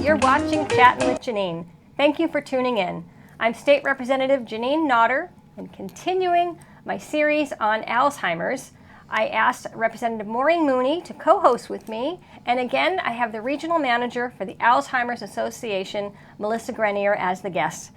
You're watching Chatting with Jeanine. Thank you for tuning in. I'm State Representative Jeanine Nodder, and continuing my series on Alzheimer's, I asked Representative Maureen Mooney to co-host with me, and again, I have the Regional Manager for the Alzheimer's Association, Melissa Grenier, as the guest.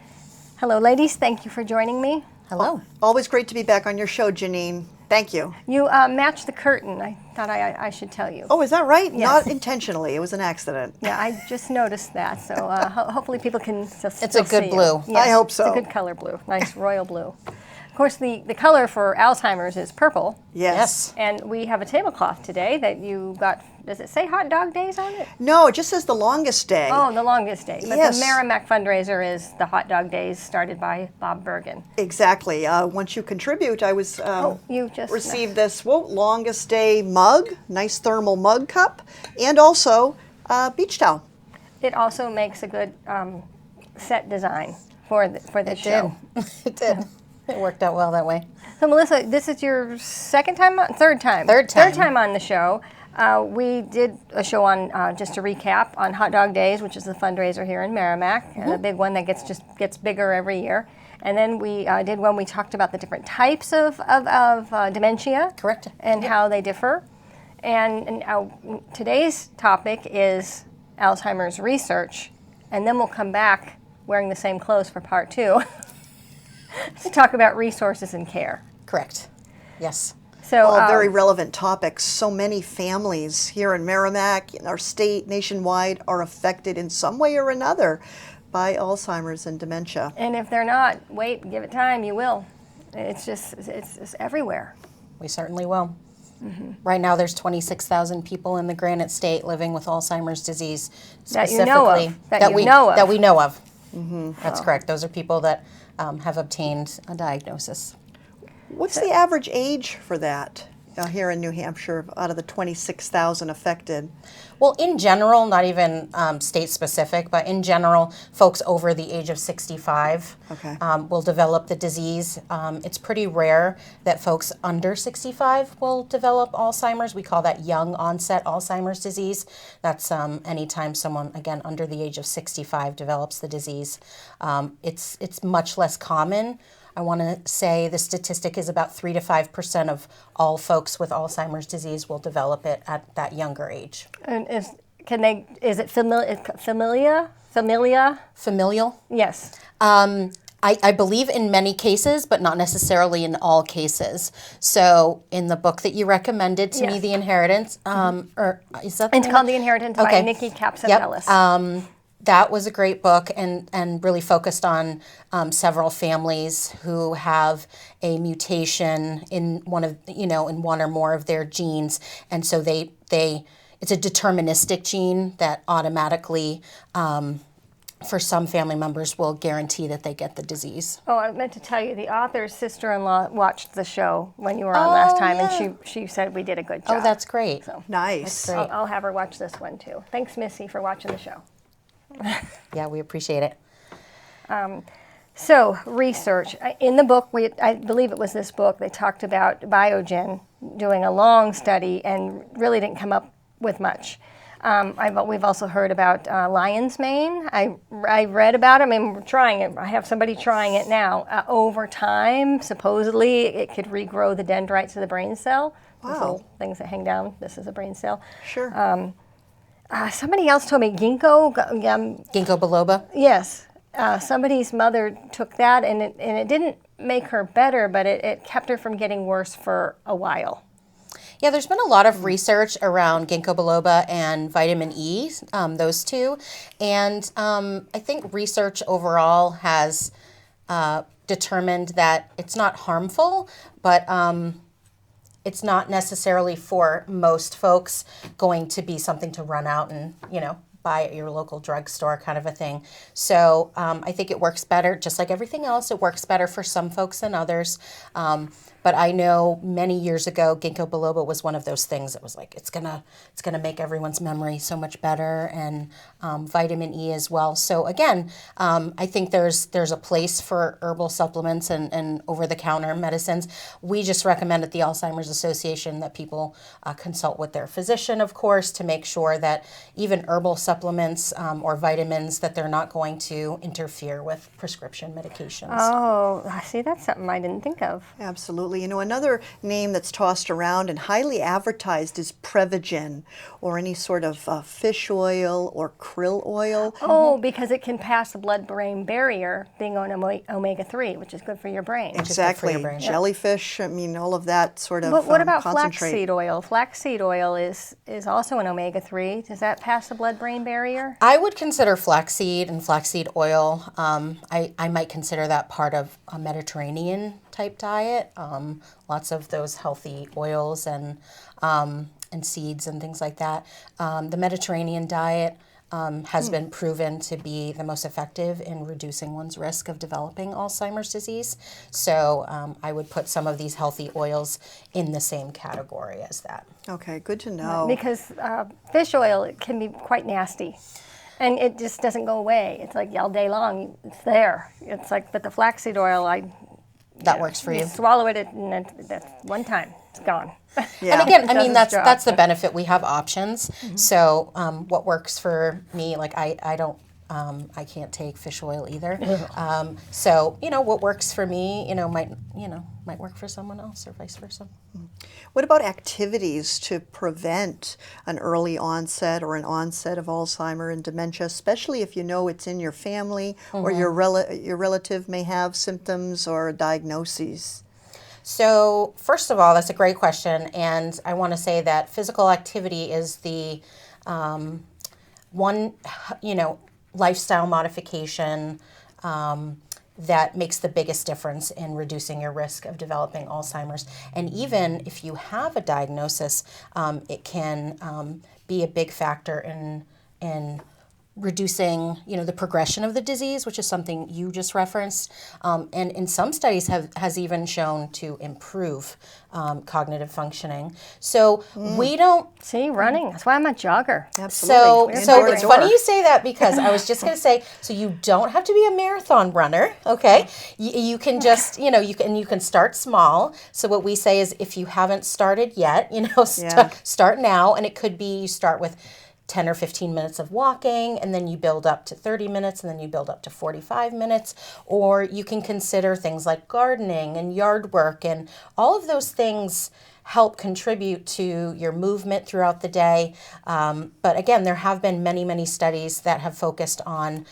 Hello, ladies. Thank you for joining me. Hello. Always great to be back on your show, Jeanine. Thank you. You matched the curtain. I thought I should tell you. Oh, is that right? Yes. Not intentionally. It was an accident. Yeah, I just noticed that. So hopefully people can still It's a good see blue. Yes, I hope so. It's a good color blue. Nice royal blue. Of course, the color for Alzheimer's is purple. Yes. And we have a tablecloth today that you got. Does it say Hot Dog Days on it? No, it just says the longest day. Oh, the longest day. But Yes. the Merrimack fundraiser is the Hot Dog Days started by Bob Bergen. Exactly. Once you contribute, I was You just received this longest day mug, nice thermal mug cup, and also beach towel. It also makes a good set design for this show. It did. It worked out well that way. So Melissa, this is your third time. Third time. Third time on the show. We did a show on, just to recap, on Hot Dog Days, which is the fundraiser here in Merrimack, and a big one that gets bigger every year. And then we did one we talked about the different types of dementia. Correct. And how they differ. And today's topic is Alzheimer's research, and then we'll come back wearing the same clothes for part two to talk about resources and care. Correct. Yes. So All very relevant topics. So many families here in Merrimack, in our state, nationwide, are affected in some way or another by Alzheimer's and dementia. And if they're not, wait, give it time, you will. It's everywhere. We certainly will. Right now, there's 26,000 people in the Granite State living with Alzheimer's disease. That you know of. Specifically, That you know of. That we know of. That's correct. Those are people that have obtained a diagnosis. What's the average age for that here in New Hampshire out of the 26,000 affected? Well, in general, not even state specific, but in general, folks over the age of 65 will develop the disease. It's pretty rare that folks under 65 will develop Alzheimer's. We call that young onset Alzheimer's disease. That's anytime someone, again, under the age of 65 develops the disease. It's much less common. I want to say the statistic is about 3 to 5% of all folks with Alzheimer's disease will develop it at that younger age. And is it familial? Familial? Yes. I believe in many cases, but not necessarily in all cases. So in the book that you recommended to me, Yes. The Inheritance, or is that? It's called The Inheritance by Nikki Capson-Ellis. Yep. That was a great book and really focused on several families who have a mutation in one or more of their genes, and so it's a deterministic gene that automatically, for some family members, will guarantee that they get the disease. Oh, I meant to tell you, the author's sister-in-law watched the show when you were on last time, and she said we did a good job. Oh, that's great. So Nice. That's great. I'll have her watch this one too. Thanks, Missy, for watching the show. Yeah, we appreciate it. So, research. In the book, I believe it was this book, they talked about Biogen doing a long study and really didn't come up with much. We've also heard about lion's mane. I read about it. I mean, we're trying it. I have somebody trying it now. Over time, supposedly, it could regrow the dendrites of the brain cell. Wow. Those little things that hang down. This is a brain cell. Sure. Somebody else told me ginkgo. Ginkgo biloba? Yes. Somebody's mother took that, and it didn't make her better, but it kept her from getting worse for a while. Yeah, there's been a lot of research around ginkgo biloba and vitamin E, those two. And I think research overall has determined that it's not harmful, but it's not necessarily for most folks going to be something to run out and, buy at your local drugstore kind of a thing. So I think it works better, just like everything else. It works better for some folks than others. But I know many years ago, ginkgo biloba was one of those things that was like, it's gonna make everyone's memory so much better, and vitamin E as well. So again, I think there's a place for herbal supplements and over-the-counter medicines. We just recommend at the Alzheimer's Association that people consult with their physician, of course, to make sure that even herbal supplements or vitamins that they're not going to interfere with prescription medications. Oh, see, that's something I didn't think of. Absolutely. You know, another name that's tossed around and highly advertised is Prevagen, or any sort of fish oil or krill oil. Oh, because it can pass the blood-brain barrier, being on omega-3, which is good for your brain. Exactly. your brain. Jellyfish, I mean, all of that sort of But what about concentrate. flaxseed oil? Flaxseed oil is also an omega-3. Does that pass the blood-brain barrier? I would consider flaxseed and flaxseed oil. I might consider that part of a Mediterranean type diet. Lots of those healthy oils and seeds and things like that. The Mediterranean diet has been proven to be the most effective in reducing one's risk of developing Alzheimer's disease. So I would put some of these healthy oils in the same category as that. Okay, good to know. Because fish oil, it can be quite nasty. And it just doesn't go away. It's like all day long, it's there. It's like, but the flaxseed oil, That works for you. swallow it and that's one time, it's gone. Yeah. And again, It I does mean, its that's job. the benefit. We have options. So what works for me, like I don't, I can't take fish oil either. So what works for me, might work for someone else or vice versa. What about activities to prevent an early onset or an onset of Alzheimer and dementia, especially if you know it's in your family or your relative may have symptoms or diagnoses? So first of all, that's a great question, and I want to say that physical activity is the one, lifestyle modification that makes the biggest difference in reducing your risk of developing Alzheimer's. And even if you have a diagnosis, it can be a big factor in reducing, the progression of the disease, which is something you just referenced, and in some studies has even shown to improve cognitive functioning. So we don't. See, running. That's why I'm a jogger. Absolutely. So it's funny you say that, because I was just going to say, so you don't have to be a marathon runner, okay? You can just, you can start small. So what we say is, if you haven't started yet, start now, and it could be you start with 10 or 15 minutes of walking, and then you build up to 30 minutes, and then you build up to 45 minutes. Or you can consider things like gardening and yard work, and all of those things help contribute to your movement throughout the day. But again, there have been many, many studies that have focused on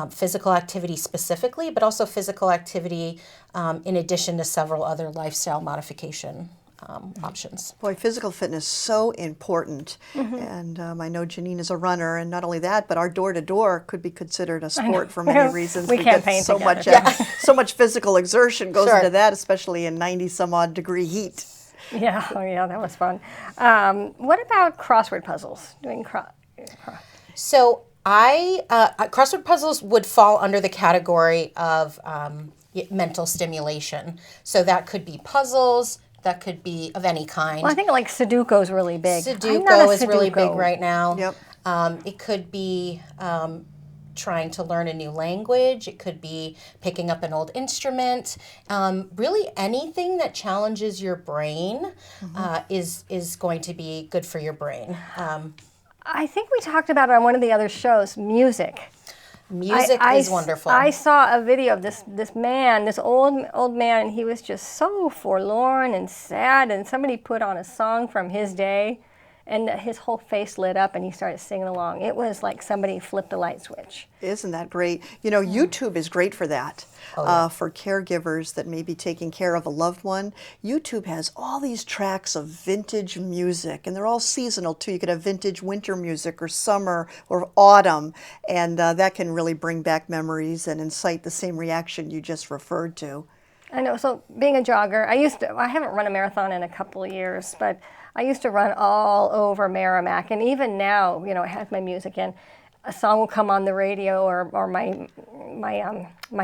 physical activity specifically, but also physical activity in addition to several other lifestyle modification options. Boy, physical fitness so important. And I know Jeanine is a runner, and not only that, but our door-to-door could be considered a sport for many reasons. We because campaign so together. much so much physical exertion goes Sure. into that, especially in 90-some-odd degree heat. Yeah, that was fun. What about crossword puzzles? So crossword puzzles would fall under the category of mental stimulation. So that could be puzzles, that could be of any kind. Well, I think like Sudoku is really big. I'm not a Sudoku is really big Sudoku. right now. Yep. It could be trying to learn a new language. It could be picking up an old instrument. Really anything that challenges your brain is going to be good for your brain. I think we talked about it on one of the other shows, music. Music is wonderful. I saw a video of this man, this old man, and he was just so forlorn and sad, and somebody put on a song from his day, and his whole face lit up and he started singing along. It was like somebody flipped a light switch. Isn't that great? YouTube is great for that. For caregivers that may be taking care of a loved one. YouTube has all these tracks of vintage music, and they're all seasonal too. You could have vintage winter music or summer or autumn, and that can really bring back memories and incite the same reaction you just referred to. I know, so being a jogger, I haven't run a marathon in a couple of years, but I used to run all over Merrimack, and even now, I have my music in. A song will come on the radio or my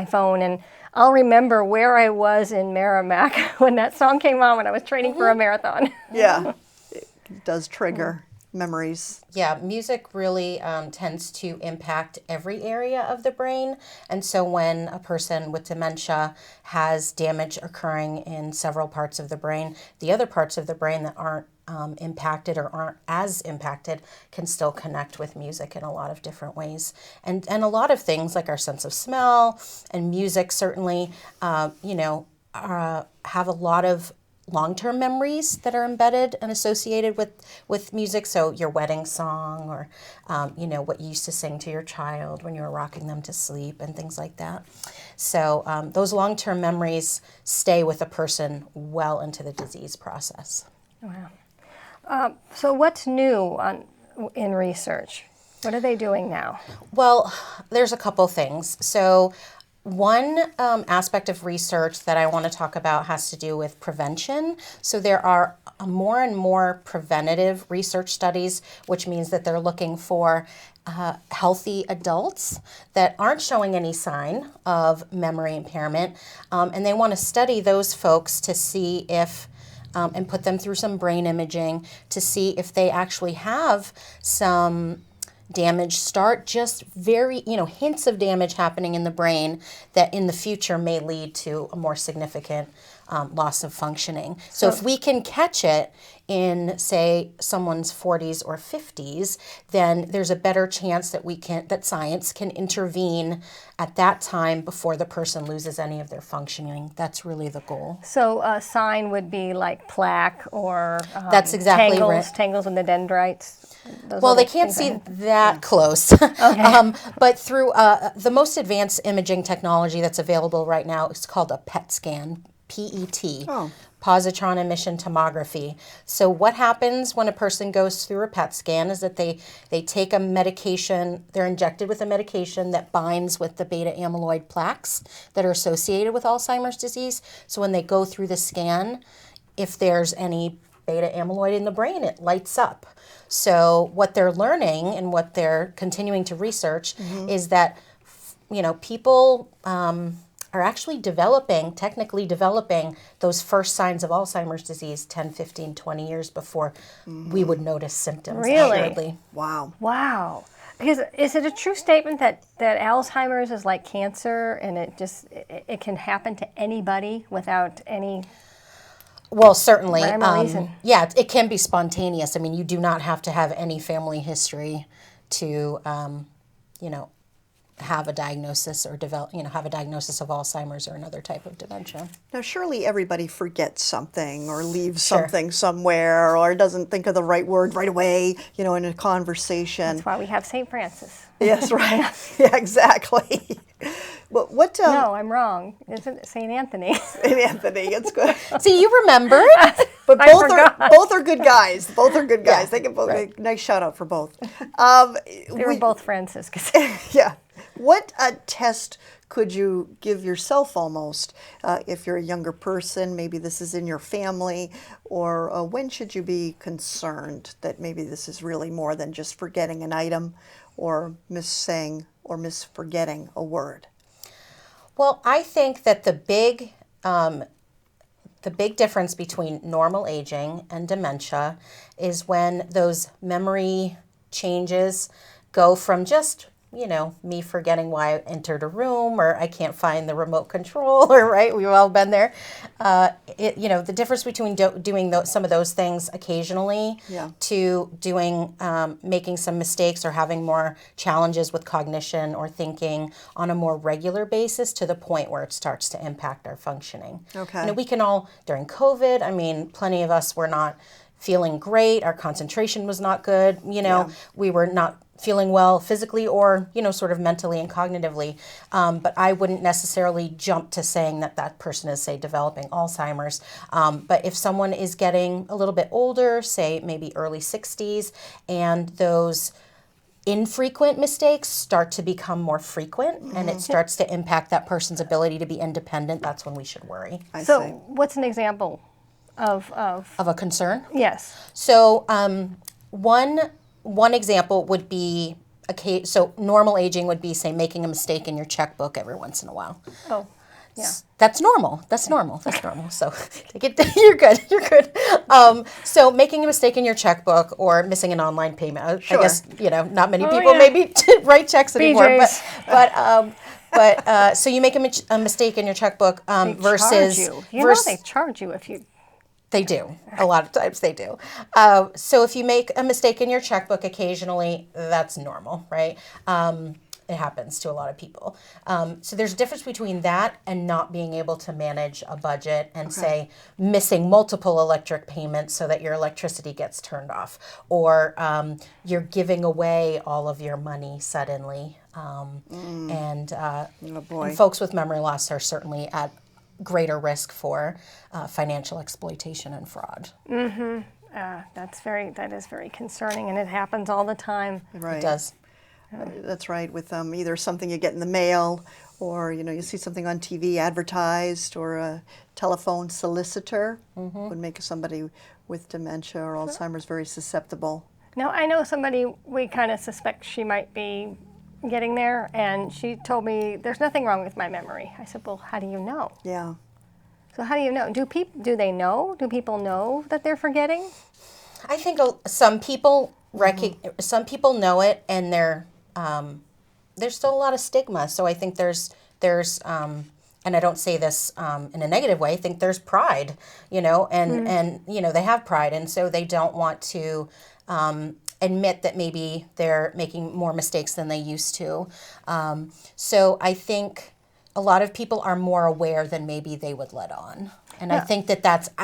phone, and I'll remember where I was in Merrimack when that song came on when I was training for a marathon. Yeah, it does trigger memories. Yeah, music really tends to impact every area of the brain. And so when a person with dementia has damage occurring in several parts of the brain, the other parts of the brain that aren't impacted or aren't as impacted can still connect with music in a lot of different ways. And a lot of things like our sense of smell and music certainly, have a lot of long-term memories that are embedded and associated with music. So your wedding song or, what you used to sing to your child when you were rocking them to sleep and things like that. So those long-term memories stay with a person well into the disease process. Wow. So what's new in research? What are they doing now? Well, there's a couple things. So one aspect of research that I want to talk about has to do with prevention. So there are more and more preventative research studies, which means that they're looking for healthy adults that aren't showing any sign of memory impairment. And they want to study those folks to see if, and put them through some brain imaging to see if they actually have some damage, start just very, hints of damage happening in the brain that in the future may lead to a more significant loss of functioning. So if we can catch it in, say, someone's 40s or 50s, then there's a better chance that science can intervene at that time before the person loses any of their functioning. That's really the goal. So a sign would be like plaque or That's exactly right. Tangles in the dendrites. Well, they can't see that close. But through the most advanced imaging technology that's available right now is called a PET scan, PET, positron emission tomography. So what happens when a person goes through a PET scan is that they take a medication, they're injected with a medication that binds with the beta amyloid plaques that are associated with Alzheimer's disease. So when they go through the scan, if there's any beta amyloid in the brain, it lights up. So what they're learning and what they're continuing to research is that, people are actually technically developing those first signs of Alzheimer's disease 10, 15, 20 years before we would notice symptoms. Really? Accurately. Wow. Because is it a true statement that Alzheimer's is like cancer and it can happen to anybody without any... Well, certainly. Yeah, it can be spontaneous. I mean, you do not have to have any family history to, have a diagnosis or have a diagnosis of Alzheimer's or another type of dementia. Now, surely everybody forgets something or leaves something somewhere or doesn't think of the right word right away, in a conversation. That's why we have St. Francis. Yes, right. Yeah, exactly. But what? No, I'm wrong. Isn't it St. Anthony? St. Anthony, it's good. See, you remember. But both are good guys. Both are good guys. They can both. Nice shout out for both. They were both Franciscans. Yeah. What test could you give yourself almost if you're a younger person? Maybe this is in your family, or when should you be concerned that maybe this is really more than just forgetting an item, or missaying or misforgetting a word? Well, I think that the big difference between normal aging and dementia is when those memory changes go from just, me forgetting why I entered a room or I can't find the remote control, or right, we've all been there. The difference between doing some of those things occasionally to doing, making some mistakes or having more challenges with cognition or thinking on a more regular basis to the point where it starts to impact our functioning. Okay. We can all, during COVID, plenty of us were not feeling great. Our concentration was not good. We were not feeling well physically or, sort of mentally and cognitively. But I wouldn't necessarily jump to saying that person is, say, developing Alzheimer's. But if someone is getting a little bit older, say maybe early 60s, and those infrequent mistakes start to become more frequent and it starts to impact that person's ability to be independent, that's when we should worry. I see. What's an example of a concern? Yes. So one example would be, so normal aging would be, say, making a mistake in your checkbook every once in a while. Oh, yeah. That's normal. So take it. You're good. So making a mistake in your checkbook or missing an online payment. Sure. I guess, not many people maybe write checks anymore. BJ's. So you make a mistake in your checkbook They versus... charge you. They charge you if you... They do. A lot of times they do. So if you make a mistake in your checkbook occasionally, that's normal, right? It happens to a lot of people. So there's a difference between that and not being able to manage a budget and say missing multiple electric payments so that your electricity gets turned off, or you're giving away all of your money suddenly. And folks with memory loss are certainly at greater risk for financial exploitation and fraud. That is very concerning, and it happens all the time. Right. It does. That's right. With either something you get in the mail, or you see something on TV advertised, or a telephone solicitor would make somebody with dementia or Alzheimer's very susceptible. Now, I know somebody we kind of suspect she might be getting there, and she told me there's nothing wrong with my memory. I said, well, how do you know? Yeah. So how do you know? Do they know? Do people know that they're forgetting? I think some people some people know it, and there's still a lot of stigma. So I think there's and I don't say this in a negative way. I think there's pride, and they have pride, and so they don't want to admit that maybe they're making more mistakes than they used to. So I think a lot of people are more aware than maybe they would let on. And I think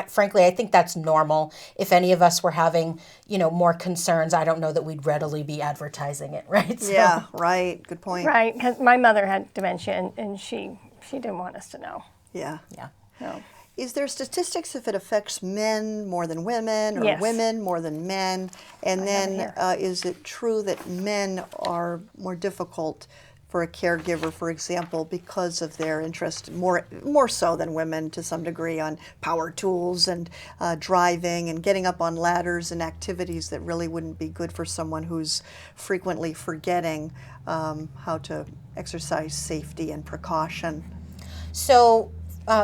frankly, I think that's normal. If any of us were having, more concerns, I don't know that we'd readily be advertising it, right? So, Yeah, right. Good point. Right, because my mother had dementia, and she didn't want us to know. Yeah. Yeah. No. Is there statistics if it affects men more than women, or Yes. women more than men? And then is it true that men are more difficult for a caregiver, for example, because of their interest, more so than women to some degree, on power tools and driving and getting up on ladders and activities that really wouldn't be good for someone who's frequently forgetting how to exercise safety and precaution? So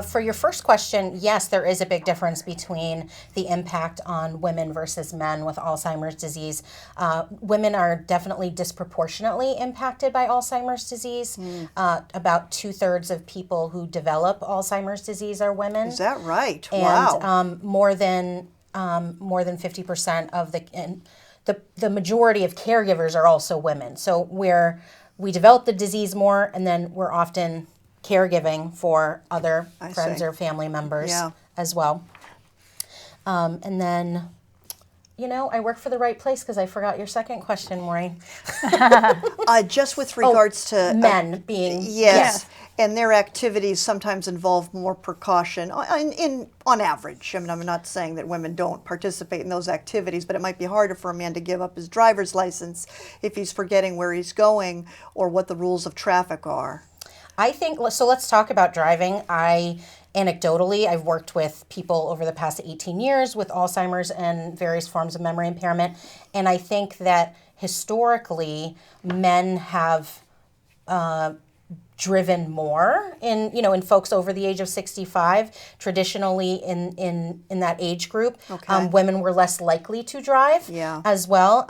for your first question, yes, there is a big difference between the impact on women versus men with Alzheimer's disease. Women are definitely disproportionately impacted by Alzheimer's disease. About 2/3 of people who develop Alzheimer's disease are women. Is that right? And Wow. more than 50% of the majority of caregivers are also women. So we develop the disease more, and then we're often caregiving for other friends or family members as well. And then, I work for the right place because I forgot your second question, Maureen. Just with regards to men being... Yes. And their activities sometimes involve more precaution on average. I mean, I'm not saying that women don't participate in those activities, but it might be harder for a man to give up his driver's license if he's forgetting where he's going or what the rules of traffic are. I think, so let's talk about driving. Anecdotally, I've worked with people over the past 18 years with Alzheimer's and various forms of memory impairment. And I think that historically, men have driven more in folks over the age of 65. Traditionally, in that age group, women were less likely to drive as well.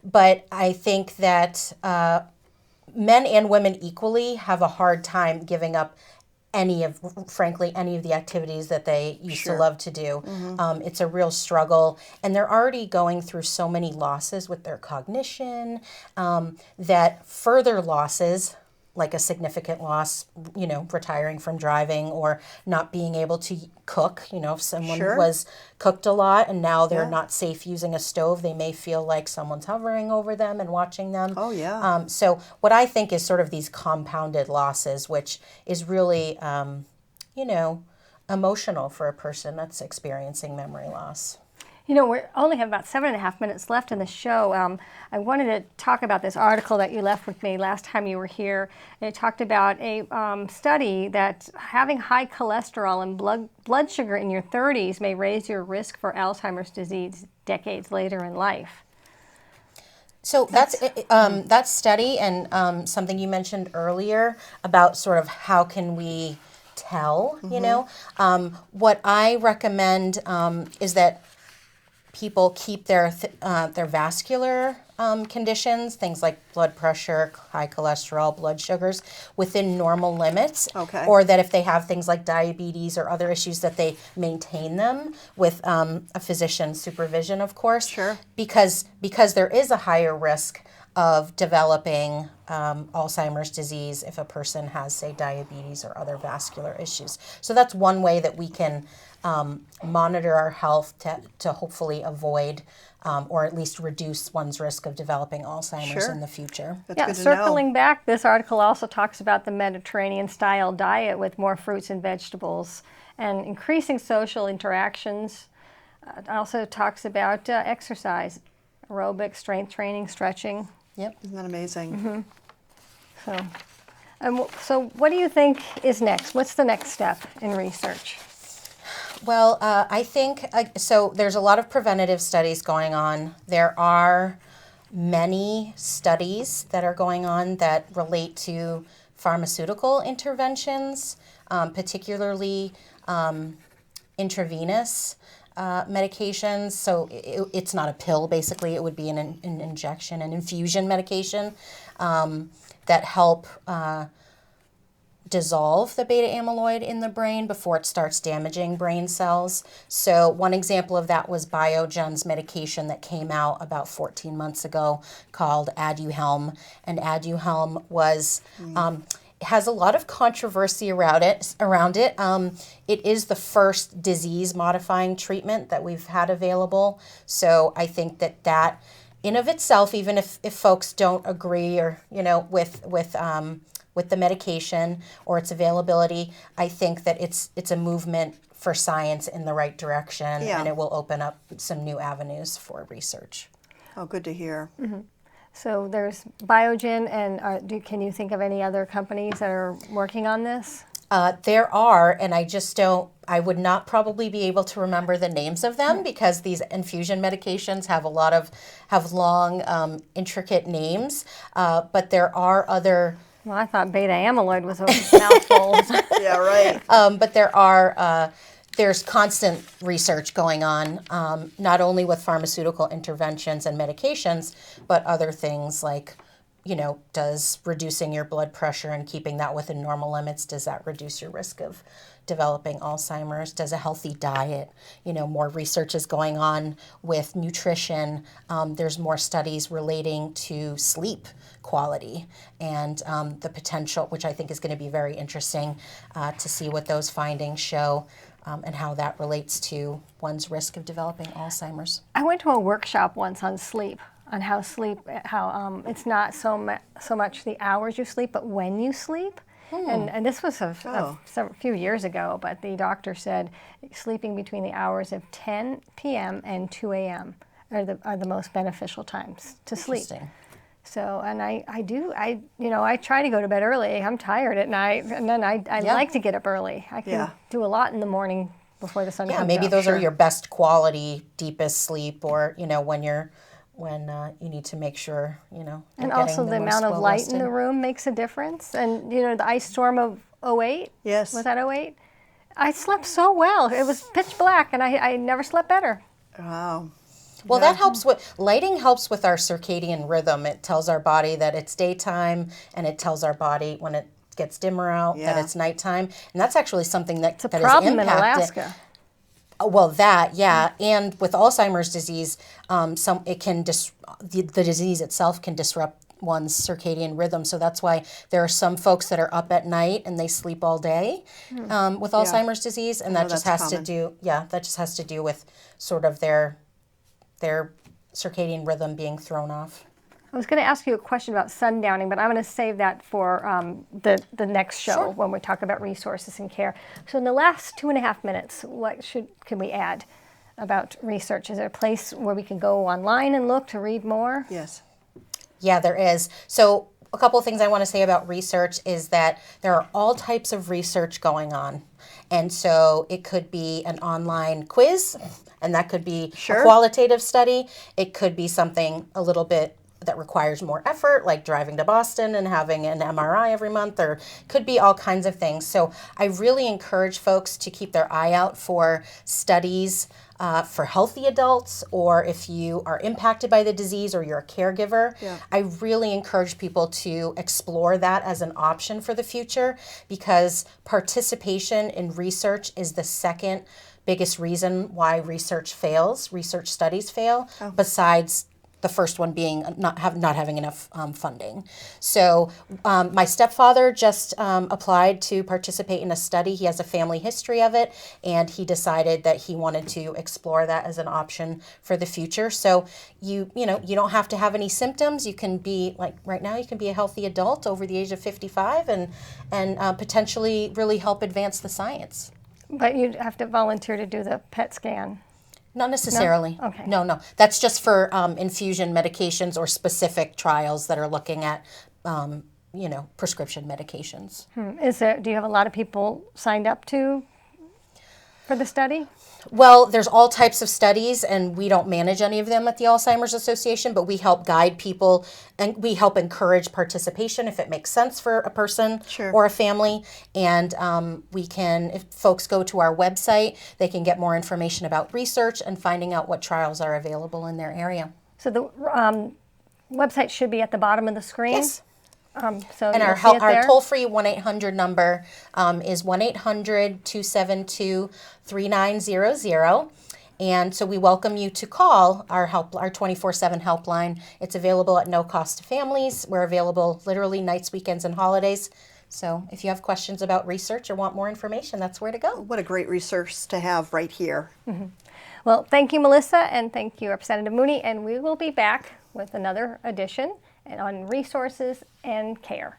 But I think that men and women equally have a hard time giving up any of the activities that they used to love to do. It's a real struggle, and they're already going through so many losses with their cognition that further losses, like a significant loss, retiring from driving or not being able to cook. If someone was cooked a lot and now they're not safe using a stove, they may feel like someone's hovering over them and watching them. Oh, yeah. So what I think is sort of these compounded losses, which is really, emotional for a person that's experiencing memory loss. We only have about 7.5 minutes left in the show. I wanted to talk about this article that you left with me last time you were here. It talked about a study that having high cholesterol and blood sugar in your 30s may raise your risk for Alzheimer's disease decades later in life. So that study and something you mentioned earlier about sort of how can we tell, what I recommend is that people keep their vascular conditions, things like blood pressure, high cholesterol, blood sugars, within normal limits. Okay. Or that if they have things like diabetes or other issues, that they maintain them with a physician's supervision, of course. Sure. Because there is a higher risk of developing Alzheimer's disease if a person has, say, diabetes or other vascular issues. So that's one way that we can monitor our health to hopefully avoid or at least reduce one's risk of developing Alzheimer's Sure. in the future. That's Yeah, good to circling know. back, this article also talks about the Mediterranean-style diet with more fruits and vegetables and increasing social interactions. It also talks about exercise, aerobic, strength training, stretching. Yep. Isn't that amazing? So what do you think is next? What's the next step in research? Well, I think, so there's a lot of preventative studies going on. There are many studies that are going on that relate to pharmaceutical interventions, particularly intravenous medications. So it's not a pill, basically. It would be an injection, an infusion medication that help dissolve the beta amyloid in the brain before it starts damaging brain cells. So one example of that was Biogen's medication that came out about 14 months ago called Aduhelm. And Aduhelm was has a lot of controversy around it. It is the first disease-modifying treatment that we've had available. So I think that in of itself, even if folks don't agree or with the medication or its availability, I think that it's a movement for science in the right direction, Yeah. and it will open up some new avenues for research. Oh, good to hear. So there's Biogen, and can you think of any other companies that are working on this? There are, and I would not probably be able to remember the names of them because these infusion medications have long, intricate names, but there are other. Well, I thought beta amyloid was a mouthful. Yeah, right. But there's constant research going on, not only with pharmaceutical interventions and medications, but other things like, does reducing your blood pressure and keeping that within normal limits, does that reduce your risk of developing Alzheimer's? Does a healthy diet, more research is going on with nutrition. There's more studies relating to sleep quality and the potential, which I think is going to be very interesting to see what those findings show and how that relates to one's risk of developing Alzheimer's. I went to a workshop once on sleep, on how it's not so much the hours you sleep, but when you sleep. And this was a few years ago, but the doctor said sleeping between the hours of 10 p.m. and 2 a.m. are the most beneficial times to sleep. Interesting. So, and I try to go to bed early. I'm tired at night, and then I like to get up early. I can do a lot in the morning before the sun comes Yeah, up. maybe those are your best quality, deepest sleep, or when you need to make sure And also the amount of light in the room makes a difference. And the ice storm of '08. Yes. Was that '08? I slept so well. It was pitch black, and I never slept better. Wow. Well, that helps lighting helps with our circadian rhythm. It tells our body that it's daytime, and it tells our body when it gets dimmer out that it's nighttime. And that's actually something that is impacted. It's a problem in Alaska. Well, and with Alzheimer's disease, it can the disease itself can disrupt one's circadian rhythm. So that's why there are some folks that are up at night and they sleep all day with Alzheimer's disease, and that just has to do with sort of their circadian rhythm being thrown off. I was going to ask you a question about sundowning, but I'm going to save that for the next show when we talk about resources and care. So in the last 2.5 minutes, what can we add about research? Is there a place where we can go online and look to read more? Yes. Yeah, there is. So a couple of things I want to say about research is that there are all types of research going on. And so it could be an online quiz, and that could be a qualitative study. It could be something a little bit that requires more effort, like driving to Boston and having an MRI every month, or could be all kinds of things. So I really encourage folks to keep their eye out for studies for healthy adults, or if you are impacted by the disease or you're a caregiver. I really encourage people to explore that as an option for the future, because participation in research is the second biggest reason why research studies fail, besides the first one being not having enough funding. So my stepfather just applied to participate in a study. He has a family history of it, and he decided that he wanted to explore that as an option for the future. So you don't have to have any symptoms. You can be, like right now, you can be a healthy adult over the age of 55 and potentially really help advance the science. But you'd have to volunteer to do the PET scan. Not necessarily. No? Okay. No. That's just for infusion medications or specific trials that are looking at, prescription medications. Do you have a lot of people signed up for the study? Well, there's all types of studies, and we don't manage any of them at the Alzheimer's Association, but we help guide people and we help encourage participation if it makes sense for a person or a family. And if folks go to our website, they can get more information about research and finding out what trials are available in their area. So the website should be at the bottom of the screen? Yes. So and our toll-free 1-800 number is 1-800-272-3900. And so we welcome you to call our 24/7 helpline. It's available at no cost to families. We're available literally nights, weekends, and holidays. So if you have questions about research or want more information, that's where to go. What a great resource to have right here. Well, thank you, Melissa, and thank you, Representative Mooney, and we will be back with another edition on resources and care.